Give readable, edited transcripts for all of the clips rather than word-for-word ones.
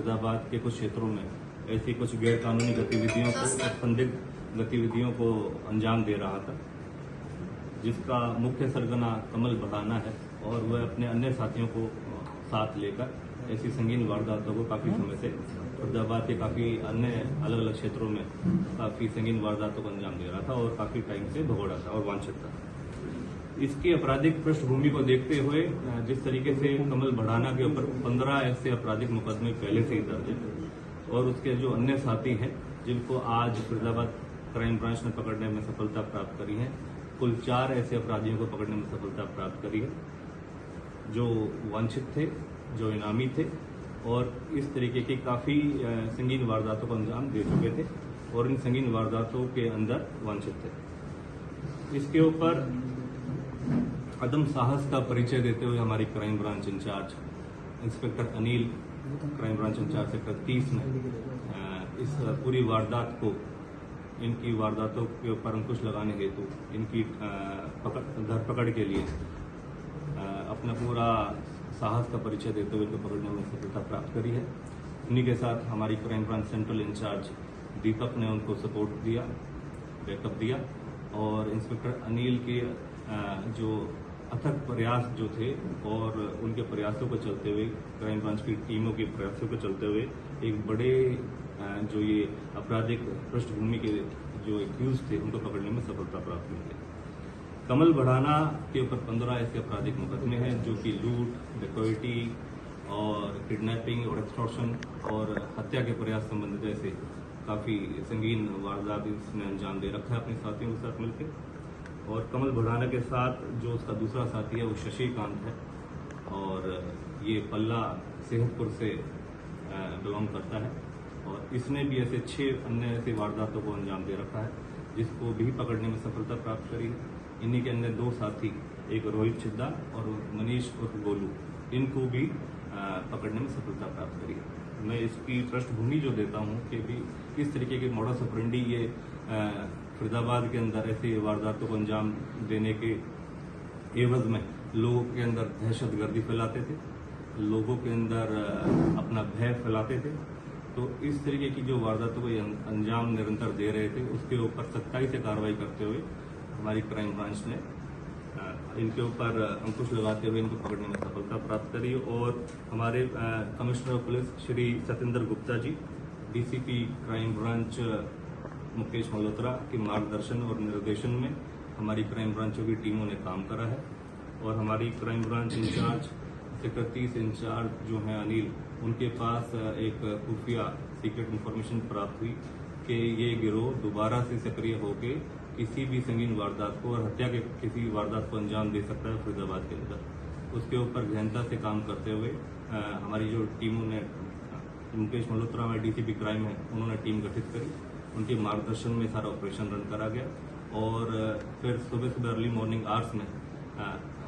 फरीदाबाद के कुछ क्षेत्रों में ऐसी कुछ गैर कानूनी गतिविधियों को, संदिग्ध गतिविधियों को अंजाम दे रहा था, जिसका मुख्य सरगना कमल बढ़ाना है और वह अपने अन्य साथियों को साथ लेकर ऐसी संगीन वारदातों को काफ़ी समय से फरीदाबाद के काफ़ी अन्य अलग अलग क्षेत्रों में काफ़ी संगीन वारदातों को अंजाम दे रहा था और काफ़ी टाइम से भगोड़ा था और वांछित था। इसकी आपराधिक पृष्ठभूमि को देखते हुए जिस तरीके से कमल बढ़ाना के ऊपर 15 ऐसे आपराधिक मुकदमे पहले से ही दर्ज हैं और उसके जो अन्य साथी हैं जिनको आज फरीदाबाद क्राइम ब्रांच ने पकड़ने में सफलता प्राप्त करी है, कुल 4 ऐसे अपराधियों को पकड़ने में सफलता प्राप्त करी है जो वांछित थे, जो इनामी थे और इस तरीके की काफ़ी संगीन वारदातों को अंजाम दे चुके थे और इन संगीन वारदातों के अंदर वांछित थे। इसके ऊपर अदम साहस का परिचय देते हुए हमारी crime branch incharge inspector Anil, crime branch incharge sector 30 ने इस पूरी वारदात को, इनकी वारदातों के ऊपर अंकुश लगाने हेतु इनकी धरपकड़ के लिए अपना पूरा साहस का परिचय देते हुए इनको पकड़ने में सफलता प्राप्त करी है। उन्हीं के साथ हमारी क्राइम ब्रांच सेंट्रल इंचार्ज दीपक ने उनको सपोर्ट दिया, बैकअप दिया और इंस्पेक्टर अनिल के जो अथक प्रयास जो थे और उनके प्रयासों को चलते हुए, क्राइम ब्रांच की टीमों के प्रयासों को चलते हुए एक बड़े जो ये आपराधिक पृष्ठभूमि के जो एक्यूज थे उनको पकड़ने में सफलता प्राप्त हुई है। कमल बढ़ाना के ऊपर 15 ऐसे आपराधिक मुकदमे हैं जो कि लूट, डकैती और किडनैपिंग और एक्सटॉर्शन और हत्या के प्रयास संबंधित ऐसे काफ़ी संगीन वारदात इसने अंजाम दे रखा है अपने साथियों के साथ मिलकर। और कमल बढ़ाना के साथ जो उसका दूसरा साथी है वो शशिकांत है और ये पल्ला सेहतपुर से बिलोंग करता है और इसने भी ऐसे 6 अन्य ऐसे वारदातों को अंजाम दे रखा है जिसको भी पकड़ने में सफलता प्राप्त करी है। इन्हीं के अन्य 2 साथी, एक रोहित छिद्दा और मनीष उर्फ गोलू, इनको भी पकड़ने में सफलता प्राप्त करी है। मैं इसकी पृष्ठभूमि जो देता हूँ कि भी किस तरीके के मॉडस ऑपरेंडी ये फरीदाबाद के अंदर ऐसे वारदातों को अंजाम देने के एवज में लोगों के अंदर दहशतगर्दी फैलाते थे, लोगों के अंदर अपना भय फैलाते थे। तो इस तरीके की जो वारदातों को अंजाम निरंतर दे रहे थे उसके ऊपर सख्ताई से कार्रवाई करते हुए हमारी क्राइम ब्रांच ने इनके ऊपर अंकुश लगाते हुए इनको पकड़ने में सफलता प्राप्त करी और हमारे commissioner of police Shri Satendra Gupta ji, DCP crime branch Mukesh Malhotra के मार्गदर्शन और निर्देशन में हमारी क्राइम ब्रांचों की टीमों ने काम करा है और हमारी crime branch incharge sector 30 incharge जो हैं अनिल, उनके पास एक खुफिया सीक्रेट इंफॉर्मेशन प्राप्त हुई कि ये गिरोह दोबारा से सक्रिय होकर किसी भी संगीन वारदात को और हत्या के किसी वारदात को अंजाम दे सकता है फरीदाबाद के अंदर। उसके ऊपर गहनता से काम करते हुए हमारी जो टीमों ने, मुकेश मल्होत्रा में डीसीपी क्राइम है, उन्होंने टीम गठित करी, उनके मार्गदर्शन में सारा ऑपरेशन रन करा गया और फिर सुबह अर्ली मॉर्निंग आवर्स में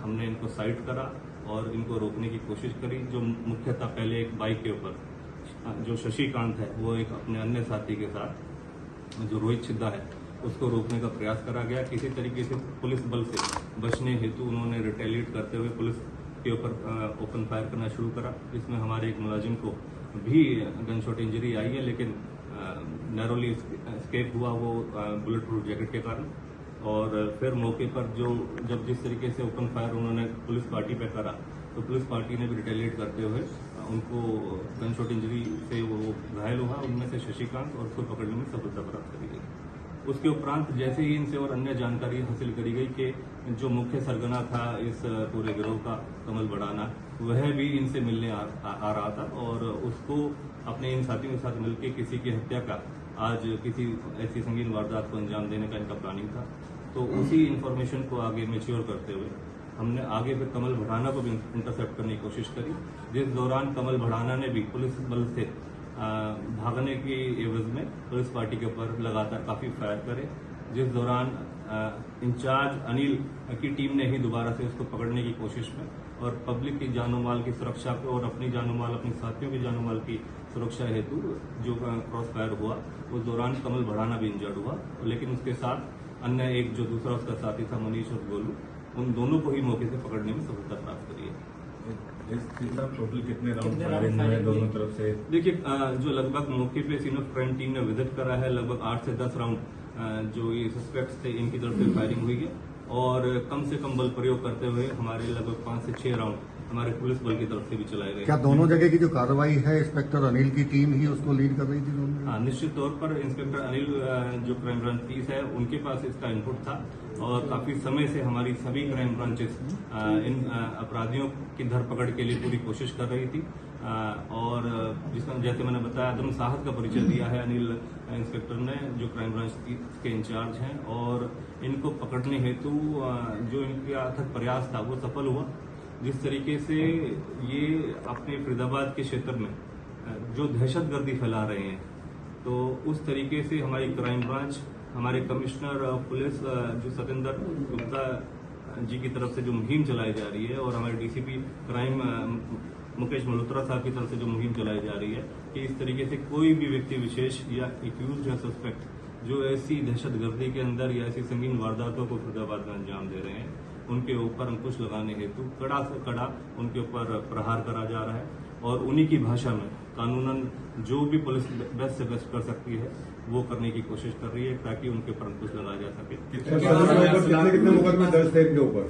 हमने इनको साइट करा और इनको रोकने की कोशिश करी। जो मुख्यतः पहले एक बाइक के ऊपर जो शशिकांत है वो एक अपने अन्य साथी के साथ जो रोहित छिद्दा है उसको रोकने का प्रयास करा गया। किसी तरीके से पुलिस बल से बचने हेतु उन्होंने रिटेलिएट करते हुए पुलिस के ऊपर ओपन फायर करना शुरू करा, जिसमें हमारे एक मुलाजिम को भी गन शॉट इंजरी आई है लेकिन नैरोली एस्केप हुआ वो बुलेट प्रूफ जैकेट के कारण। और फिर मौके पर जब जिस तरीके से ओपन फायर उन्होंने पुलिस पार्टी पे करा तो पुलिस पार्टी ने भी रिटेलिएट करते हुए उनको गन शॉट इंजरी से वो घायल हुआ, उनमें से शशिकांत, और उसको पकड़ने में सफलता प्राप्त करी गई। उसके उपरांत जैसे ही इनसे और अन्य जानकारी हासिल करी गई कि जो मुख्य सरगना था इस पूरे गिरोह का कमल बढ़ाना, वह भी इनसे मिलने आ रहा था और उसको अपने इन साथियों के साथ मिलकर किसी की हत्या का, आज किसी ऐसी संगीन वारदात को अंजाम देने का इनका प्लानिंग था। तो उसी इन्फॉर्मेशन को आगे मैच्योर करते हुए हमने आगे फिर कमल बढ़ाना को भी इंटरसेप्ट करने की कोशिश करी, जिस दौरान कमल बढ़ाना ने भी पुलिस बल से भागने की एवज में पुलिस पार्टी के ऊपर लगातार काफी फायर करे, जिस दौरान इंचार्ज अनिल की टीम ने ही दोबारा से उसको पकड़ने की कोशिश में और पब्लिक की जानो माल की सुरक्षा को और अपनी जानो माल, अपने साथियों की जानो माल की सुरक्षा हेतु जो क्रॉस फायर हुआ उस दौरान कमल बढ़ाना भी इंजर्ड हुआ, लेकिन उसके साथ अन्य एक जो दूसरा उसका साथी था मनीष और गोलू, उन दोनों को ही मौके से पकड़ने में सफलता प्राप्त करी है। टोटल कितने राउंड फायरिंग हुए दोनों तरफ से? देखिए, जो लगभग मौके पे सीन ऑफ क्राइम टीम ने विजिट करा है, लगभग 8 से 10 राउंड जो ये सस्पेक्ट्स थे इनकी तरफ से फायरिंग हुई है और कम से कम बल प्रयोग करते हुए हमारे लगभग 5 से 6 राउंड हमारे पुलिस बल की तरफ से भी चलाए गए। क्या दोनों जगह की जो कार्रवाई है इंस्पेक्टर अनिल की टीम ही उसको लीड कर रही थी? हाँ, निश्चित तौर पर इंस्पेक्टर अनिल जो क्राइम ब्रांच 30 है उनके पास इसका इनपुट था और काफी समय से हमारी सभी क्राइम ब्रांचेस इन अपराधियों की धरपकड़ के लिए पूरी कोशिश कर रही थी और जिसमें जैसे मैंने बताया आदम साहस का परिचय दिया है अनिल इंस्पेक्टर ने जो क्राइम ब्रांच 30 के इंचार्ज हैं और इनको पकड़ने हेतु जो इनका अथक प्रयास था वो सफल हुआ। जिस तरीके से ये अपने फरीदाबाद के क्षेत्र में जो दहशतगर्दी फैला रहे हैं तो उस तरीके से हमारी क्राइम ब्रांच हमारे कमिश्नर पुलिस जो सतेंद्र गुप्ता जी की तरफ से जो मुहिम चलाई जा रही है और हमारे डीसीपी क्राइम मुकेश मल्होत्रा साहब की तरफ से जो मुहिम चलाई जा रही है कि इस तरीके से कोई भी व्यक्ति विशेष या एक्यूज या सस्पेक्ट जो ऐसी दहशतगर्दी के अंदर या ऐसी संगीन वारदातों को फरीदाबाद में अंजाम दे रहे हैं उनके ऊपर अंकुश लगाने हेतु कड़ा से कड़ा उनके ऊपर प्रहार करा जा रहा है और उन्हीं की भाषा में कानूनन जो भी पुलिस बेस्ट से बेस्ट कर सकती है वो करने की कोशिश कर रही है ताकि उनके ऊपर अंकुश लगाया जा सके। कितने मुकदमे दर्ज थे इनके ऊपर?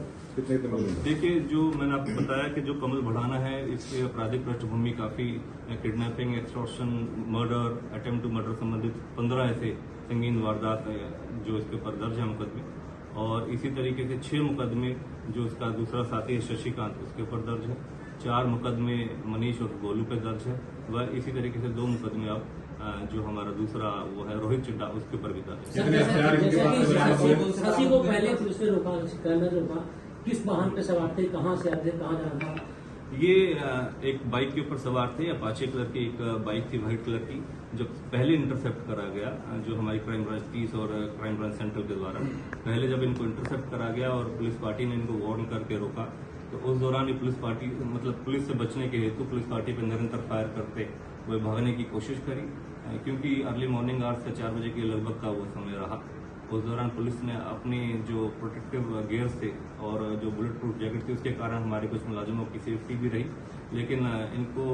देखिए, जो मैंने आपको बताया कि जो कमल बढ़ाना है इसके आपराधिक पृष्ठभूमि काफी kidnapping, extortion, murder, attempt to murder संबंधित 15 ऐसे संगीन वारदात जो इसके ऊपर दर्ज है मुकदमे और इसी तरीके से 6 मुकदमे जो इसका दूसरा साथी है शशिकांत उसके ऊपर दर्ज है, 4 मुकदमे मनीष और गोलू पे दर्ज है व इसी तरीके से 2 मुकदमे अब जो हमारा दूसरा वो है रोहित चिड्डा उसके ऊपर भी दर्ज है। शशि को पहले पुलिस ने रोका, किस वाहन पे सवार थे, कहाँ से आते, कहाँ जाना था? ये एक बाइक के ऊपर सवार थे, अपाचे कलर की एक बाइक थी व्हाइट कलर की जो पहले इंटरसेप्ट करा गया जो हमारी क्राइम ब्रांच 30 और क्राइम ब्रांच सेंट्रल के द्वारा पहले जब इनको इंटरसेप्ट करा गया और पुलिस पार्टी ने इनको वार्न करके रोका तो उस दौरान ही पुलिस पार्टी मतलब पुलिस से बचने के हेतु पुलिस पार्टी पर निरंतर फायर करते हुए भागने की कोशिश करी क्योंकि अर्ली मॉर्निंग आवर्स से 4 बजे के लगभग का वो समय रहा। उस दौरान पुलिस ने अपनी जो प्रोटेक्टिव गियर्स थे और जो बुलेट प्रूफ जैकेट थी उसके कारण हमारे कुछ मुलाजिमों की सेफ्टी भी रही लेकिन इनको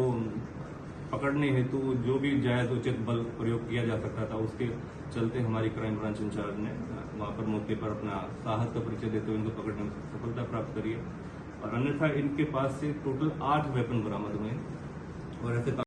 पकड़ने हेतु जो भी जायज उचित बल प्रयोग किया जा सकता था उसके चलते हमारी क्राइम ब्रांच इंचार्ज ने वहां पर मौके पर अपना साहस का परिचय देते हुए इनको पकड़ने में सफलता प्राप्त करी है और अन्यथा इनके पास से टोटल 8 वेपन बरामद हुए और ऐसे